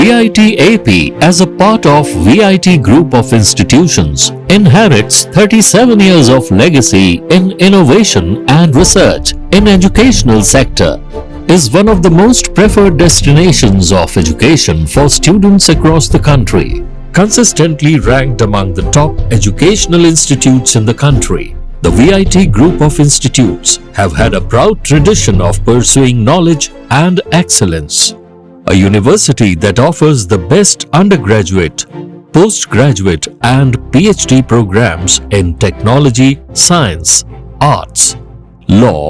VIT AP, as a part of VIT Group of Institutions, inherits 37 years of legacy in innovation and research in educational sector, is one of the most preferred destinations of education for students across the country, consistently ranked among the top educational institutes in the country. The VIT Group of Institutes have had a proud tradition of pursuing knowledge and excellence. A university that offers the best undergraduate, postgraduate and PhD programs in technology, science, arts, law,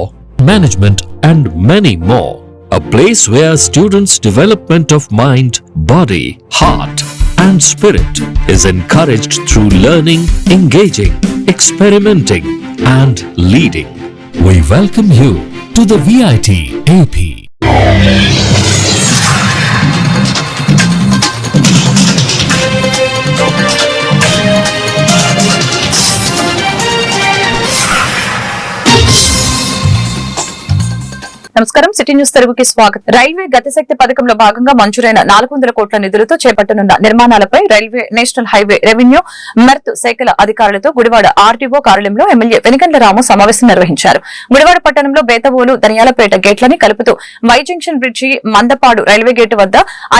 management and many more. A place where students' development of mind, body, heart and spirit is encouraged through learning, engaging, experimenting and leading. We welcome you to the VIT AP. నమస్కారం. City news తెలుగుకి స్వాగతం. Railway గతిశక్తి పథకంలో భాగంగా మంజూరైన 400 కోట్ల నిధులతో చేపట్టనున్న నిర్మాణాలపై railway, national highway, revenue, మెర్త్ శాఖల అధికారులతో గుడివాడ ఆర్టీఓ కార్యాలయంలో ఎమ్మెల్యే వెనిగండ్ల రాము సమావేశం నిర్వహించారు. గుడివాడ పట్టణంలో బేతవోలు, దనియాలపేట గేట్లని కలుపుతూ Y junction bridge, Mandapadu railway gate వద్ద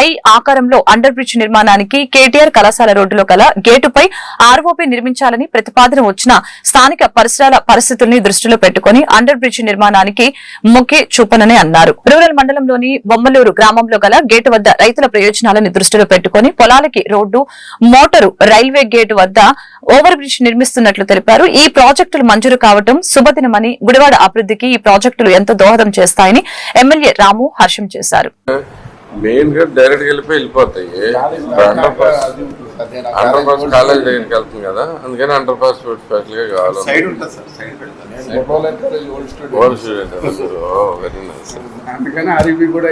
ఐ ఆకారంలో అండర్ బ్రిడ్జ్ నిర్మాణానికి కేటీఆర్ కళాశాల రోడ్డులో గల గేటుపై ఆర్ఓపీ నిర్మించాలని ప్రతిపాదన వచ్చిన స్థానిక పరిసరాల పరిస్థితుల్ని దృష్టిలో పెట్టుకుని అండర్ బ్రిడ్జ్ నిర్మాణానికి మొక్కి చూపనని అన్నారు. రూరల్ మండలంలోని బొమ్మలూరు గ్రామంలో గల గేటు వద్ద రైతుల ప్రయోజనాలను దృష్టిలో పెట్టుకుని పొలాలకి రోడ్డు, మోటారు రైల్వే గేటు వద్ద ఓవర్ బ్రిడ్జ్ నిర్మిస్తున్నట్లు తెలిపారు. ఈ ప్రాజెక్టులు మంజూరు కావడం శుభదినమని, గుడివాడ అభివృద్ధికి ఈ ప్రాజెక్టులు ఎంతో దోహదం చేస్తాయని ఎమ్మెల్యే రాము హర్షం చేశారు. మెయిన్ గా డైరెక్ట్ వెళ్ళిపోతాయి. అండర్ పాస్ కాలేజ్ దగ్గరికి వెళ్తుంది కదా, అందుకని అండర్ పాస్ స్పెషల్ గా కావాలి. అందుకని ఆర్ఈబీ కూడా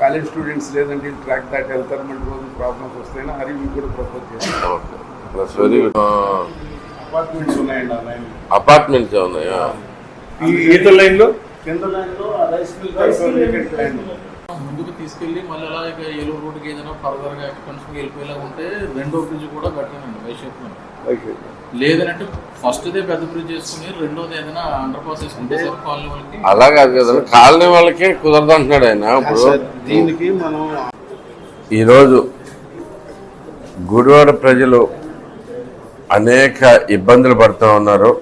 కాలేజ్ స్టూడెంట్స్ లేదంటే ట్రాక్ దాటి వెళ్తారు, మళ్ళీ రోజు ప్రాబ్లమ్స్ వస్తాయని ఆర్ఈబీ కూడా ప్రపోజ్ చేస్తారు. వెరీ అపార్ట్మెంట్స్ ఉన్నాయండి. అపార్ట్మెంట్స్ ఉన్నాయా? ఈత లైన్ లో కింద లైన్ లో ముందుకు తీసుకెళ్లి మళ్ళీ అలాగే ఏలూరు రోడ్డుకి ఏదైనా ఫర్దర్ గా ఎక్స్పెన్షన్ వెళ్ళిపోయేలా ఉంటే రెండో బ్రిడ్జ్ కూడా కట్టానండి వైషేప్. లేదంటే ఫస్ట్ దే పెద్ద బ్రిడ్జ్ చేసుకుని రెండోది ఏదైనా అండర్ పాస్ చేసుకుంటే కాలనీ వాళ్ళకి అలా కాదు కదా, కాలనీ వాళ్ళకి కుదరదు అంటున్నాడు ఆయన. ఇప్పుడు దీనికి మనం ఈరోజు గుడివాడ ప్రజలు అనేక ఇబ్బందులు పడుతూ ఉన్నారు.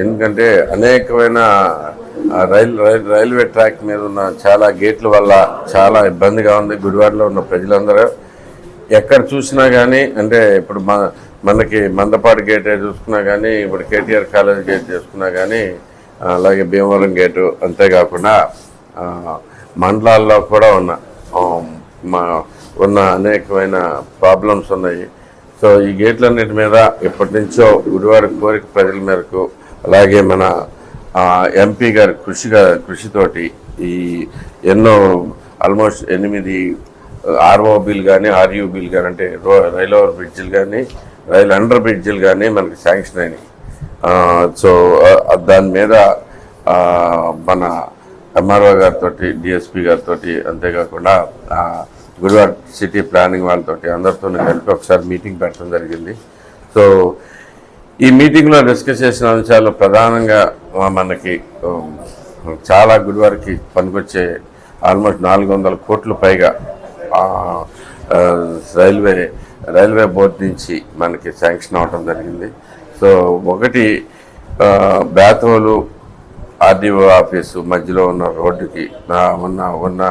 ఎందుకంటే అనేకమైన రైల్వే ట్రాక్ మీద ఉన్న చాలా గేట్ల వల్ల చాలా ఇబ్బందిగా ఉంది. గుడివాడలో ఉన్న ప్రజలందరూ ఎక్కడ చూసినా కానీ, అంటే ఇప్పుడు మనకి మందపాడు గేట్ చూసుకున్నా కానీ, ఇప్పుడు కేటీఆర్ కాలేజ్ గేట్ చూసుకున్నా కానీ, అలాగే భీమవరం గేటు, అంతేకాకుండా మండలాల్లో కూడా ఉన్న అనేకమైన ప్రాబ్లమ్స్ ఉన్నాయి. సో ఈ గేట్లన్నిటి మీద ఇప్పటి నుంచో గుడివాడ కోరిక ప్రజల మేరకు, అలాగే మన ఎంపీ గారి కృషితోటి ఈ ఎన్నో ఆల్మోస్ట్ 8 ఆర్ఓబీలు కానీ, ఆర్యూబీలు కానీ, అంటే రైల్ ఓవర్ బ్రిడ్జిలు కానీ, రైల్ అండర్ బ్రిడ్జిలు కానీ మనకి శాంక్షన్ అయినాయి. సో దాని మీద మన ఎంఆర్ఓ గారితో, డిఎస్పీ గారితో, అంతేకాకుండా గుడివాడ సిటీ ప్లానింగ్ వాళ్ళతో అందరితో కలిపి ఒకసారి మీటింగ్ పెట్టడం జరిగింది. సో ఈ మీటింగ్లో డిస్కస్ చేసిన అంశాలు ప్రధానంగా మనకి చాలా గుడివాడకి పనికొచ్చే ఆల్మోస్ట్ 400 కోట్ల పైగా రైల్వే బోర్డు నుంచి మనకి శాంక్షన్ అవడం జరిగింది. సో ఒకటి బేతవోలు ఆర్డీఓ ఆఫీసు మధ్యలో ఉన్న రోడ్డుకి ఉన్న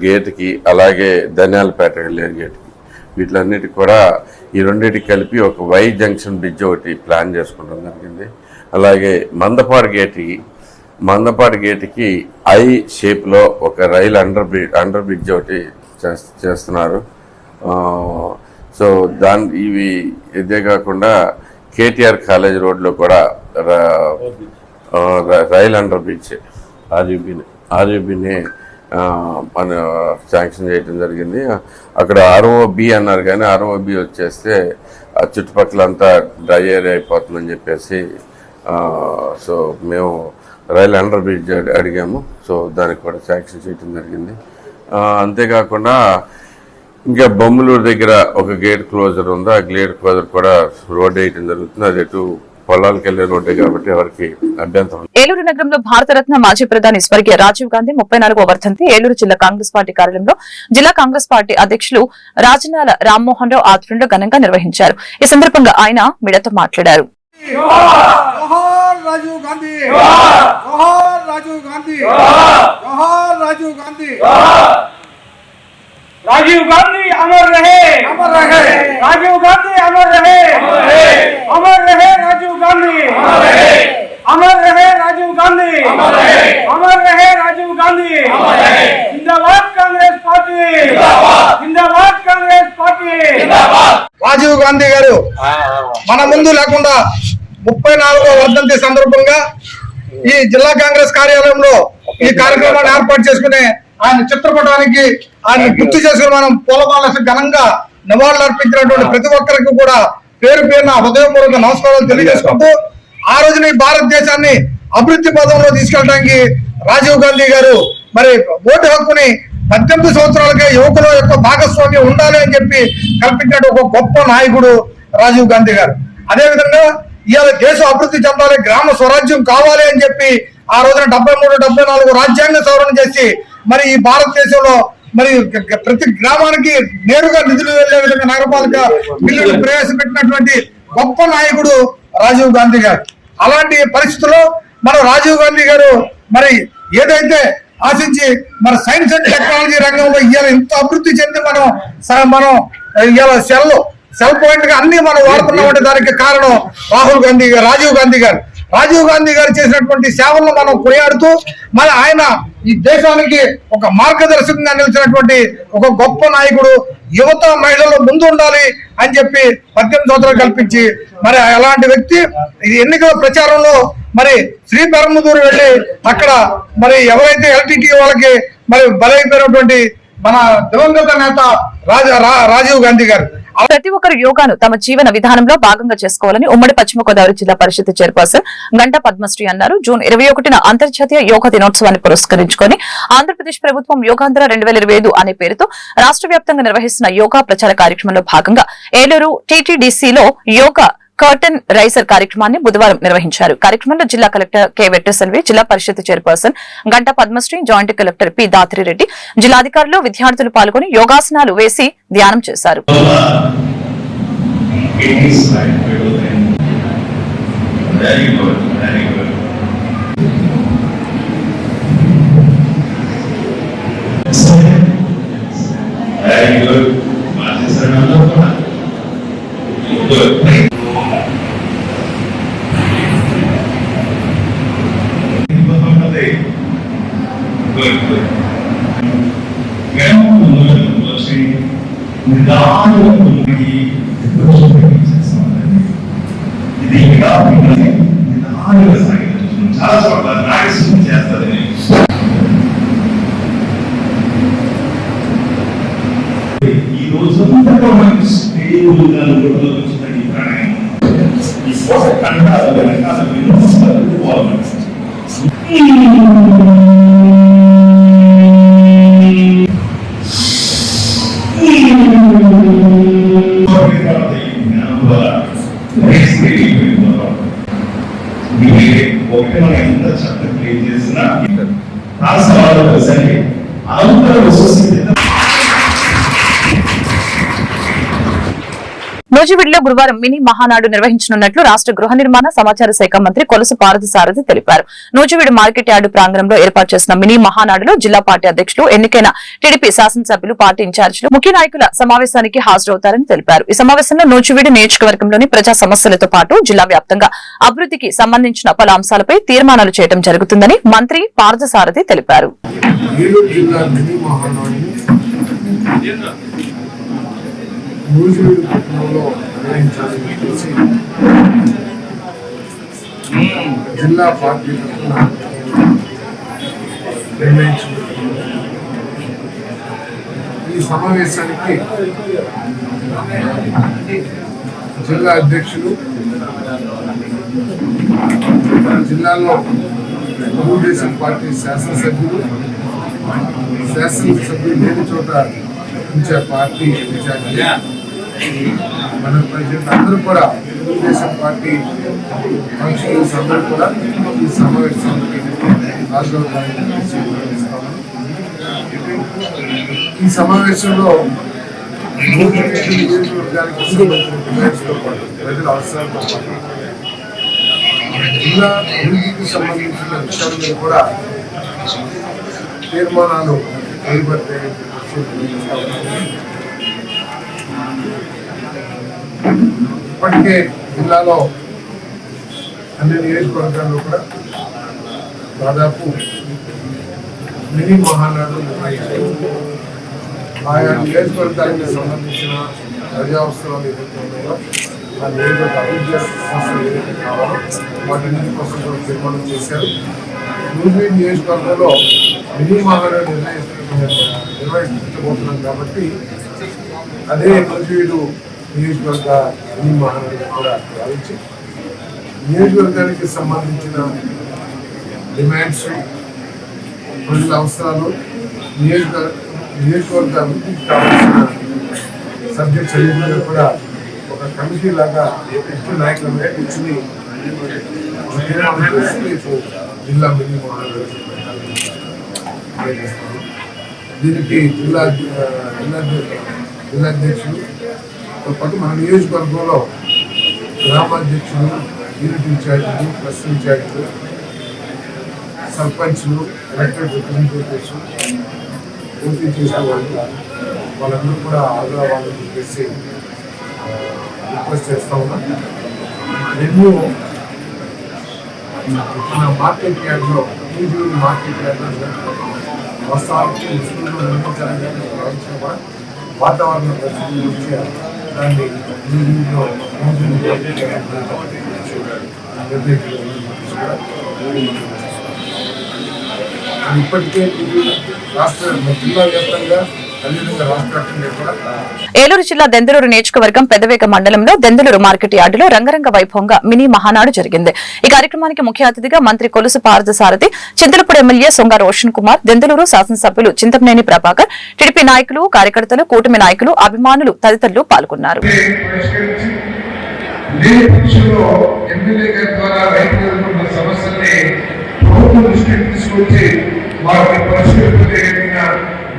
గేటుకి, అలాగే ధనియాలపేట వెళ్ళే గేటుకి, వీటిలన్నిటికి కూడా ఈ రెండింటికి కలిపి ఒక వై జంక్షన్ బ్రిడ్జ్ ఒకటి ప్లాన్ చేసుకోవడం జరిగింది. అలాగే మందపాడు గేటుకి ఐ షేప్లో ఒక రైల్ అండర్ బ్రిడ్జ్ ఒకటి చేస్తున్నారు. సో ఇదే కాకుండా కేటీఆర్ కాలేజ్ రోడ్లో కూడా రైల్ అండర్ బ్రిడ్జ్ ఆర్యూబీని మన శాంక్షన్ చేయడం జరిగింది. అక్కడ ఆర్ఓబి అన్నారు, కానీ ఆర్ఓబి వచ్చేస్తే ఆ చుట్టుపక్కలంతా డ్రై ఏరియా అయిపోతుందని చెప్పేసి సో మేము రైల్ అండర్ బ్రిడ్జ్ అడిగాము. సో దానికి కూడా శాంక్షన్ చేయడం జరిగింది. అంతేకాకుండా ఇంకా బొమ్మలూరు దగ్గర ఒక గేట్ క్లోజర్ ఉంది. ఆ గేట్ క్లోజర్ కూడా రోడ్ వేయటం జరుగుతుంది. అది ఎటు పొలాలకు వెళ్లే రోడ్డే కాబట్టి ఎవరికి అభ్యంతరం. ఏలూరు నగరంలో భారతరత్న మాజీ ప్రధాని స్వర్గీయ రాజీవ్ గాంధీ 34వ వర్ధంతి ఏలూరు జిల్లా కాంగ్రెస్ పార్టీ కార్యాలయంలో జిల్లా కాంగ్రెస్ పార్టీ అధ్యక్షులు రాజనాల రామ్మోహన్ రావు ఆధ్వర్యంలో ఘనంగా నిర్వహించారు. ఈ సందర్భంగా ఆయన మీడియాతో మాట్లాడారు. राजीव गांधी राजीव गांधी राजीव गांधी राजीव गांधी अमर रहे राजीव गांधी अमर रहे राजीव गांधी अमर रहे राजीव गांधी अमर रहे राजीव गांधी जिंदाबाद कांग्रेस पार्टी जिंदाबाद कांग्रेस पार्टी రాజీవ్ గాంధీ గారు మన ముందు లేకుండా 34వ వర్ధంతి సందర్భంగా ఈ జిల్లా కాంగ్రెస్ కార్యాలయంలో ఈ కార్యక్రమాన్ని ఏర్పాటు చేసుకుని ఆయన చిత్రపటానికి ఆయన గుర్తు చేసుకుని మనం పూలమాలసి ఘనంగా నివాళులు అర్పించినటువంటి ప్రతి ఒక్కరికి కూడా పేరు పేరున హృదయపూర్వక నమస్కారాలు తెలియజేసుకుంటూ ఆ రోజున ఈ భారతదేశాన్ని అభివృద్ధి పదంలో తీసుకెళ్ళడానికి రాజీవ్ గాంధీ గారు మరి ఓటు హక్కుని 18 సంవత్సరాలకే యువకుల యొక్క భాగస్వామ్యం ఉండాలి అని చెప్పి కల్పించిన ఒక గొప్ప నాయకుడు రాజీవ్ గాంధీ గారు. అదేవిధంగా ఇవాళ దేశం అభివృద్ధి చెందాలి, గ్రామ స్వరాజ్యం కావాలి అని చెప్పి ఆ రోజున 73-74 రాజ్యాంగ సవరణ చేసి మరి ఈ భారతదేశంలో మరి ప్రతి గ్రామానికి నేరుగా నిధులు వెళ్లే విధంగా నగరపాలక బిల్లులు ప్రవేశపెట్టినటువంటి గొప్ప నాయకుడు రాజీవ్ గాంధీ గారు. అలాంటి పరిస్థితుల్లో మన రాజీవ్ గాంధీ గారు మరి ఏదైతే ఆశించి మన సైన్స్ అండ్ టెక్నాలజీ రంగంలో ఇవాళ ఇంత అభివృద్ధి చెంది మనం ఇవాళ సెల్ పాయింట్ గా అన్ని మనం వాడుతున్నామంటే దానికి కారణం రాజీవ్ గాంధీ గారు చేసినటువంటి సేవలను మనం కొనియాడుతూ మరి ఆయన ఈ దేశానికి ఒక మార్గదర్శకంగా నిలిచినటువంటి ఒక గొప్ప నాయకుడు. యువత మహిళలు ముందు ఉండాలి అని చెప్పి 18 సంవత్సరాలు కల్పించి మరి అలాంటి వ్యక్తి ఈ ఎన్నికల ప్రచారంలో మరి శ్రీపెరంబదూరు వెళ్ళి అక్కడ మరి ఎవరైతే ఎల్టీటీ వాళ్ళకి మరి బలైపోయినటువంటి మన దివంగత నేత రాజీవ్ గాంధీ గారు. ప్రతి ఒక్కరు యోగాను తమ జీవన విధానంలో భాగంగా చేసుకోవాలని ఉమ్మడి పశ్చిమ గోదావరి జిల్లా పరిషత్ చైర్పర్సన్ గంటా పద్మశ్రీ అన్నారు. జూన్ 21న అంతర్జాతీయ యోగా దినోత్సవాన్ని పురస్కరించుకొని ఆంధ్రప్రదేశ్ ప్రభుత్వం యోగాంధ్ర 2025 అనే పేరుతో రాష్ట్ర వ్యాప్తంగా నిర్వహిస్తున్న యోగా ప్రచార కార్యక్రమంలో భాగంగా ఏలూరు టీటీడీసీలో యోగా కర్టన్ రైజర్ కార్యక్రమాన్ని బుధవారం నిర్వహించారు. కార్యక్రమంలో జిల్లా collector K Vetriselvi, Zilla Parishad chairperson Ganta Padmasri, joint collector P Dhatri Reddy, జిల్లాధికారులు, విద్యార్థులు పాల్గొని యోగాసనాలు వేసి ధ్యానం చేశారు. ఈ రోజు స్టేబుల్ గా వచ్చిందని ప్రాణాయామం ఈ శ్వాస కండాల వెనకాల ఒకటి మనం ఎంత చట్టం క్రియేట్ చేసినా రాష్ట్రాలు సరే అందరూ నూజివీడులో గురువారం మినీ మహానాడు నిర్వహించనున్నట్లు రాష్ట్ర గృహ నిర్మాణ సమాచార శాఖ మంత్రి కొలుసు పార్థసారథి తెలిపారు. నూజివీడు మార్కెట్ యార్డు ప్రాంగణంలో ఏర్పాటు చేసిన మినీ మహానాడులో జిల్లా పార్టీ అధ్యక్షులు, ఎన్నికైన టీడీపీ శాసనసభ్యులు, పార్టీ ఇన్ఛార్జీలు, ముఖ్య నాయకుల సమావేశానికి హాజరవుతారని తెలిపారు. ఈ సమావేశంలో నూజివీడు నియోజకవర్గంలోని ప్రజా సమస్యలతో పాటు జిల్లా వ్యాప్తంగా అభివృద్ధికి సంబంధించిన పలు అంశాలపై తీర్మానాలు చేయడం జరుగుతుందని మంత్రి పార్థసారథి తెలిపారు. నూజివీడు పట్టణంలో నిర్వహించాలని చెప్పేసి జిల్లా పార్టీ తరఫున నిర్ణయించుకుంటున్నాం. ఈ సమావేశానికి జిల్లా అధ్యక్షులు, జిల్లాలో తెలుగుదేశం పార్టీ శాసనసభ్యులు, శాసనసభ్యులు లేని చోట ఉంచే పార్టీ ఇన్ఛార్జి మన ప్రజెంట్ అందరూ కూడా తెలుగుదేశం పార్టీ ఫంక్షనర్స్ అందరూ కూడా ఈ సమావేశానికి హాజరవుతారని ఈ సమావేశంలో నియోజకవర్గానికి సంబంధించిన డిమాండ్స్తో పాటు ప్రజల అవసరాలతో పాటు జిల్లా అభివృద్ధికి సంబంధించిన విషయాల మీద కూడా తీర్మానాలు చేయబడతాయని ఇప్పటికే జిల్లాలో అన్ని నియోజకవర్గాల్లో కూడా దాదాపు మినీ మహానాడు నిర్వహించారు. ఆయా నియోజకవర్గానికి సంబంధించిన ప్రజా అవసరాలు ఏదైతే ఉన్నాయో ఆ నియోజకవర్గ అభివృద్ధి అవసరాలు ఏదైతే కావాలో వాటి కోసం కూడా తీర్మానం చేశారు. నూజివీడు నియోజకవర్గంలో మినీ మహానాడు నిర్వహించబోతున్నాం కాబట్టి అదే నూజివీడు నియోజకవర్గ మినీ మహానాడు కూడా భావించి నియోజకవర్గానికి సంబంధించిన డిమాండ్స్, ప్రజల అవసరాలు, నియోజకవర్గ అభివృద్ధికి కావాల్సిన సబ్జెక్ట్స్ అన్నింటినీ కూడా ఒక కమిటీ లాగా ఎక్కువ నాయకుల మీద కూర్చుని రేపు జిల్లా మినీ మహానాడు దీనికి జిల్లా అధ్యక్షులు పాటు మన నియోజకవర్గంలో గ్రామాధ్యక్షులు, యూనిట్ ఇన్ఛార్జీలు, ప్రెస్ ఇన్ఛార్జీలు, సర్పంచ్లు, ఎలక్టెడ్ రిప్రజెంటేటివ్స్ పూర్తి చేసే వాళ్ళందరూ కూడా ఆగ్రహాలను చెప్పేసి రిక్వెస్ట్ చేస్తా ఉన్నాం. రెండు మన మార్కెట్ యార్డ్లో మార్కెట్ యార్డ్లో వస్తానికి స్కూల్లో నిర్మించాలని భావించిన కూడా వాతావరణ పరిస్థితుల దృష్ట్యా దాన్ని ఇప్పటికే రాష్ట్ర జిల్లా వ్యాప్తంగా ఏలూరు జిల్లా దెందులూరు నియోజకవర్గం పెదవేగ మండలంలో దెందులూరు మార్కెట్ యార్డులో రంగరంగ వైభవంగా మినీ మహానాడు జరిగింది. ఈ కార్యక్రమానికి ముఖ్య అతిథిగా మంత్రి కొలుసు పార్థసారథి, చింతలపూడి ఎమ్మెల్యే సొంగ రోషన్ కుమార్, దెందులూరు శాసనసభ్యులు చింతమనేని ప్రభాకర్, టీడీపీ నాయకులు, కార్యకర్తలు, కూటమి నాయకులు, అభిమానులు తదితరులు పాల్గొన్నారు.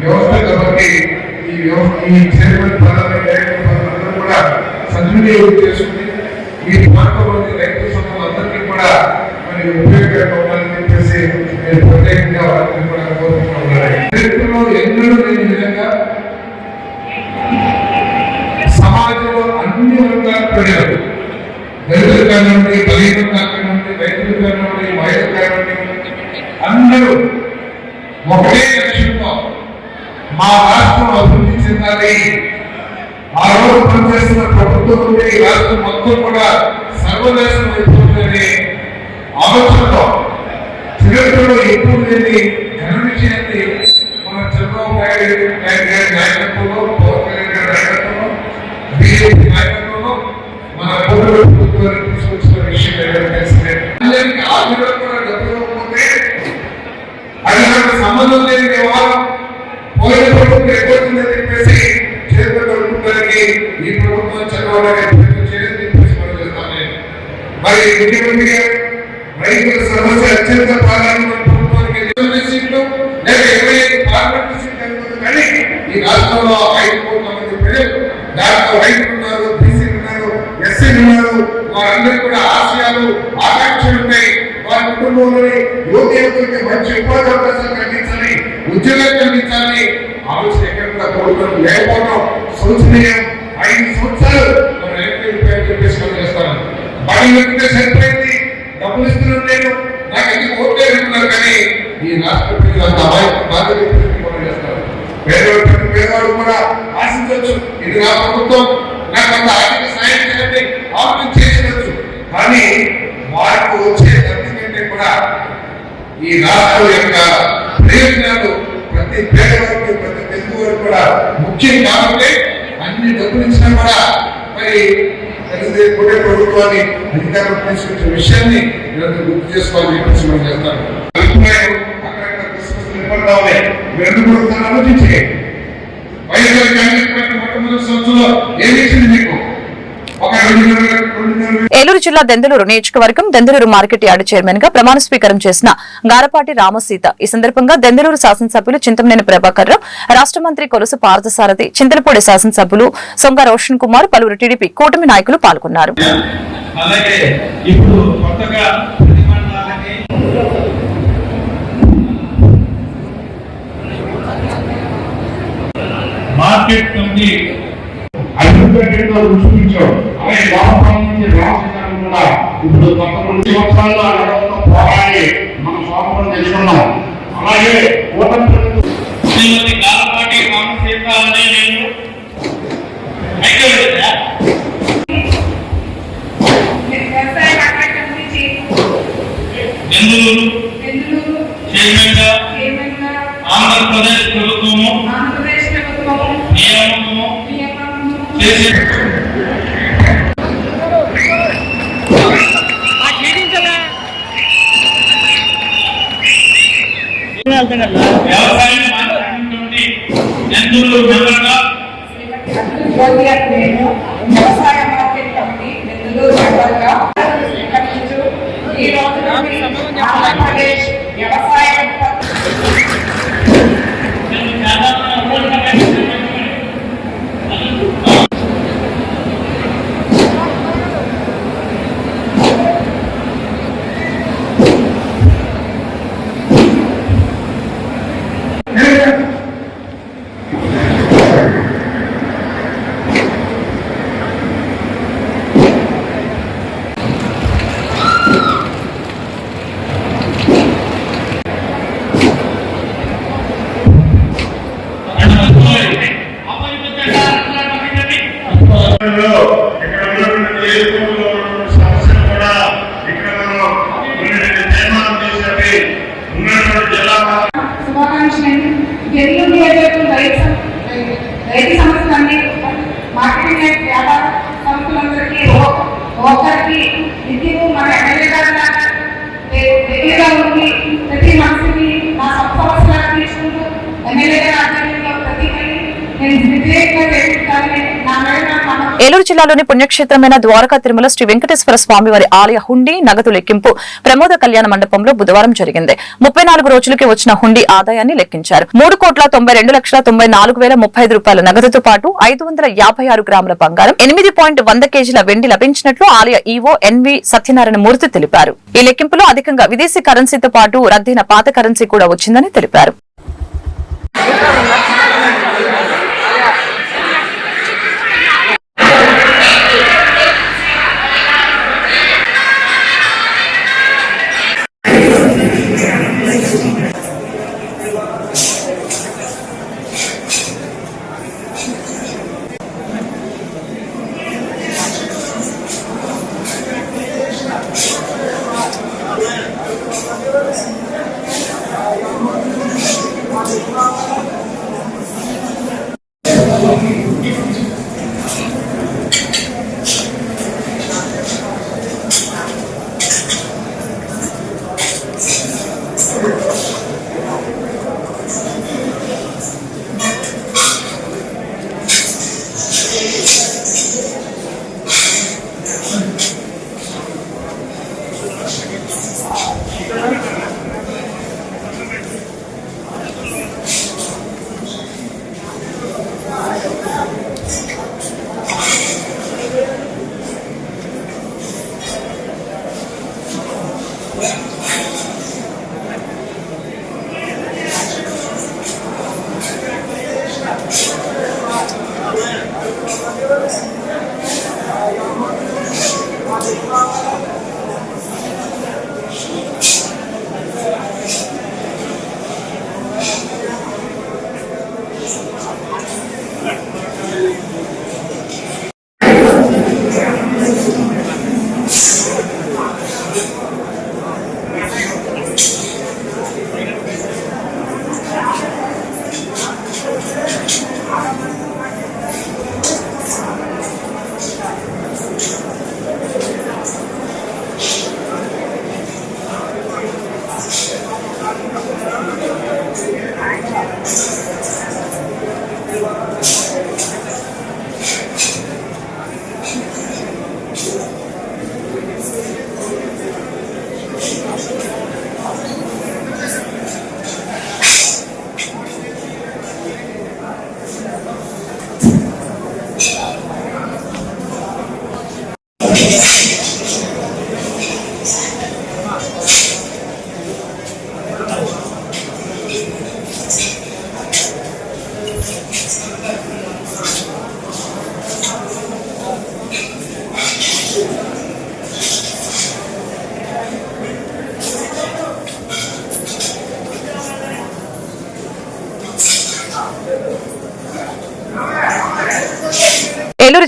వ్యవస్థ బట్టి ఈ చైర్మన్ కూడా సద్వినియోగం చేసుకుని ఈ ప్రాంతంలోని రైతు సమూహాలందరికీ కూడా మరి ఉపయోగకరంగా ఉండాలని చెప్పేసి నేను ప్రత్యేకంగా వారిని కూడా కోరుకుంటున్నాను. చరిత్రలో ఎన్నడూ లేని విధంగా సమాజంలో అన్ని వర్గాల ప్రజలు, దళితులు కానివ్వండి, బలహీనులు కానివ్వండి, రైతులు కానివ్వండి, మహిళలు కానివ్వండి, అందరూ ఒకటే లక్ష్యంతో మా రాష్ట్రం అభివృద్ధి చెందాలి, ఆ రోజు పనిచేస్తున్న ప్రభుత్వం నుండి ఈ రాష్ట్రం మొత్తం కూడా సర్వదేశం అయిపోతుందని ఆలోచనతో చరిత్రలో ఎప్పుడు లేని ఘన విషయాన్ని మన చంద్రబాబు నాయుడు గారి నాయకత్వంలో, పవన్ కళ్యాణ్ గారి నాయకత్వంలో, బీజేపీ నాయకత్వంలో మన పూర్వ ప్రభుత్వాన్ని తీసుకొచ్చిన విషయం తెలిసిందే. ఆర్థిక కూడా డబ్బు ఇవ్వకపోతే అది మనకు సంబంధం లేని వ్యవహారం, పోయిన ప్రభుత్వం ఎక్కువస్తుందని చెప్పేసి చేతులు కలుపుకోవడానికి ఈ ప్రభుత్వం చదవాలని ప్రయత్నం చేయాలని చెప్పేసి మనం చేస్తాను. మరి ముఖ్యమంత్రి రైతుల సమస్య అత్యంత ప్రాధాన్యమైన ప్రభుత్వానికి 20 సీట్లు లేదా 25 పార్లమెంట్ సీట్లు అనుకుంటుంది. కానీ ఈ రాష్ట్రంలో 5 కోట్ల మంది ప్రజలు, దాంట్లో రైతులు ఉన్నారు, బీసీలు ఉన్నారు, ఎస్సీలు ఉన్నారు, వారందరికీ కూడా ఆశయాలు, ఆకాంక్షలు ఉన్నాయి. వారి కుటుంబంలోని యువకులకి మంచి ఉపాధి అవకాశాలు కల్పించాలి, ఉద్యోగాలు కల్పించాలని ఆలోచన ఎక్కడ కూడా ప్రభుత్వం లేకపోవడం శోచనీయం. 5 సంవత్సరాలు మనం ఎలక్ట్రిక్ చెప్పేసి చేస్తాను. బడి వెళ్తే సరిపోయింది, డబ్బులు ఇస్తున్నాను నేను, నాకు ఎందుకు ఓట్లు వేస్తున్నారు. కానీ ఈ రాష్ట్ర ప్రజలు అంత బాధ్యత చేస్తారు. పేదవాడు కూడా ఆశించవచ్చు, ఇది నా ప్రభుత్వం, నాకు అంత ఆర్థిక సాయం చేయండి, ఆలోచన చేసినచ్చు. కానీ వారికి వచ్చే కంటే కూడా ఈ రాష్ట్రం యొక్క ప్రయోజనాలు ప్రతి పేదవారికి, ప్రతి తెలుగు వారికి కూడా ముఖ్యం. కాబట్టి అన్ని డబ్బులు ఇచ్చినా కూడా మరి కూడా ప్రభుత్వాన్ని అధికారం తీసుకొచ్చే విషయాన్ని గుర్తు చేసుకోవాలని చెప్పేసి మనం చేస్తాను. అక్కడక్కడ క్రిస్మస్ ఇబ్బంది ఉన్నాయి. మీరు కూడా ఒకసారి ఆలోచించే వైఎస్ఆర్ కాంగ్రెస్ పార్టీ మొట్టమొదటి సంవత్సరంలో ఏం చేసింది మీకు? ఒక 2 ఏలూరు జిల్లా దెందులూరు నియోజకవర్గం దెందులూరు మార్కెట్ యార్డు చైర్మన్ గా ప్రమాణ స్వీకారం చేసిన గారపాటి రామసీత ఈ సందర్భంగా దెందులూరు శాసనసభ్యులు చింతమనేని ప్రభాకర్ రావు, రాష్ట్ర మంత్రి కొలుసు పార్థసారథి, చింతలపూడి శాసనసభ్యులు సొంగ రోషన్ కుమార్, పలువురు టీడీపీ కూటమి నాయకులు పాల్గొన్నారు. మార్కెట్ కమిటీ అభివృద్ధిలో చూపించాం. అలాగే వామపక్షం నుంచి రామచంద్రన్ కూడా ఇప్పుడు కొత్త 2 సంవత్సరాల్లో అడగడంతో పోరాడి మనం స్వాతంత్రం తెచ్చుకున్నాం. అలాగే శ్రీమతి గారపాటి రామసీత అనే నేను ఆంధ్రప్రదేశ్ ప్రభుత్వము నియామకము చేసి వ్యవసాయం మాట్లాడుతున్నటువంటి నెల్లూరు మెంబర్గా వ్యవసాయ మార్కెట్ కమిటీ నెల్లూరు మెంబర్గా ఈ రోజు ఆంధ్రప్రదేశ్ వ్యవసాయ రైతు సంస్థలన్నీ మార్కెటింగ్ వ్యాపార సంస్థలందరికీ ఒకరికి ఇంటికి మన ఎమ్మెల్యే గారు దగ్గరగా ఉండి ప్రతి మనిషిని నా సమస్యలను తీసుకుంటూ ఎమ్మెల్యే గారి ఆధ్వర్యంలో ప్రతి నేను వ్యతిరేకంగా చేస్తానని నా మీద ఏలూరు జిల్లాలోని పుణ్యక్షేత్రమైన ద్వారకా తిరుమల శ్రీ వెంకటేశ్వర స్వామి వారి ఆలయ హుండీ నగదు లెక్కింపు ప్రమోద కళ్యాణ మండపంలో బుధవారం జరిగింది. 34 రోజులకి వచ్చిన హుండీ ఆదాయాన్ని లెక్కించారు. 3,92,94,035 రూపాయల నగదుతో పాటు 556 గ్రాముల బంగారం, 8.100 కేజీల వెండి లభించినట్లు ఆలయ ఈవో ఎన్వి సత్యనారాయణ మూర్తి తెలిపారు. ఈ లెక్కింపులో అధికంగా విదేశీ కరెన్సీతో పాటు రద్దయిన పాత కరెన్సీ కూడా వచ్చిందని తెలిపారు.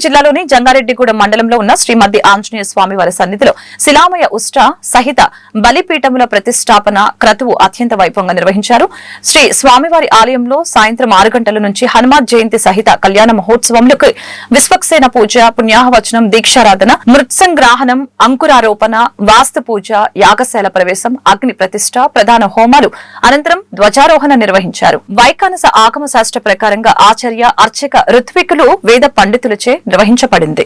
జిల్లాలోని జంగారెడ్డిగూడెం మండలంలో ఉన్న శ్రీ మద్ది ఆంజనేయ స్వామి వారి సన్నిధిలో శిలామయ ఉష్ట సహిత బలిపీఠముల ప్రతిష్టాపన క్రతువు అత్యంత వైభవంగా నిర్వహించారు. శ్రీ స్వామివారి ఆలయంలో సాయంత్రం 6 గంటల నుంచి హనుమాన్ జయంతి సహిత కళ్యాణ మహోత్సవంలోకి విశ్వక్సేన పూజ, పుణ్యాహవచనం, దీక్షారాధన, మృత్సంగ్రాహనం, అంకురారోపణ, వాస్తు పూజ, యాగశాల ప్రవేశం, అగ్ని ప్రతిష్ట, ప్రధాన హోమాలు అనంతరం ధ్వజారోహణ నిర్వహించారు. వైకానస ఆగమ శాస్త్ర ప్రకారంగా ఆచార్య, అర్చక, ఋత్వికులు, వేద పండితులచే నిర్వహించబడింది.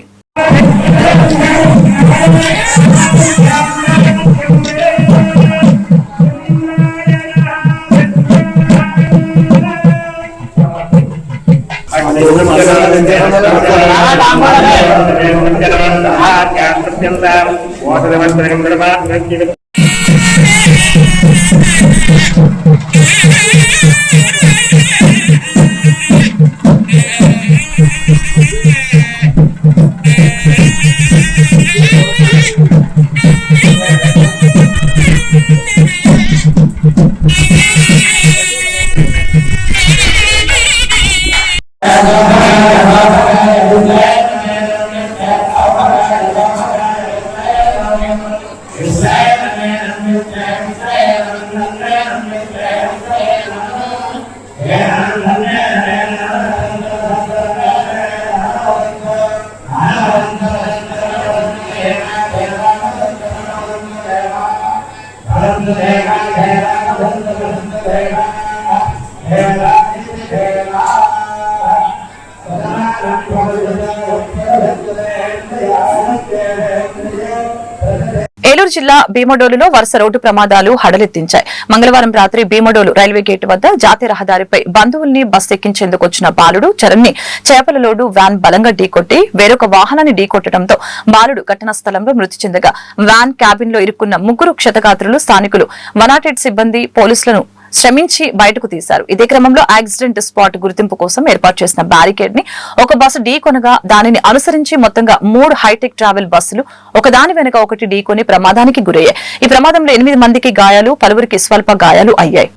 ఏలూరు జిల్లా భీమడోలులో వరుస రోడ్డు ప్రమాదాలు హడలెత్తించాయి. మంగళవారం రాత్రి భీమడోలు రైల్వే గేటు వద్ద జాతీయ రహదారిపై బంధువుల్ని బస్ ఎక్కించేందుకు వచ్చిన బాలుడు చరణ్ ని చేపల లోడు వ్యాన్ బలంగా ఢీకొట్టి వేరొక వాహనాన్ని ఢీకొట్టడంతో బాలుడు ఘటనా స్థలంలో మృతి చెందగా వ్యాన్ క్యాబిన్ లో ఇరుక్కున్న 3 క్షతగాత్రులు స్థానికులు 108 సిబ్బంది పోలీసులను శ్రమించి బయటకు తీశారు. ఇదే క్రమంలో యాక్సిడెంట్ స్పాట్ గుర్తింపు కోసం ఏర్పాటు చేసిన బ్యారికేడ్ ని ఒక బస్సు ఢీకొనగా దానిని అనుసరించి మొత్తంగా 3 హైటెక్ ట్రావెల్ బస్సులు ఒకదాని వెనుక ఒకటి ఢీకొని ప్రమాదానికి గురయ్యాయి. ఈ ప్రమాదంలో 8 మందికి గాయాలు, పలువురికి స్వల్ప గాయాలు అయ్యాయి.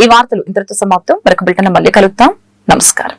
ఈ వార్తలు ఇంతటితో సమాప్తం. మరొక బులెటిన్ మళ్ళీ కలుద్దాం. నమస్కారం.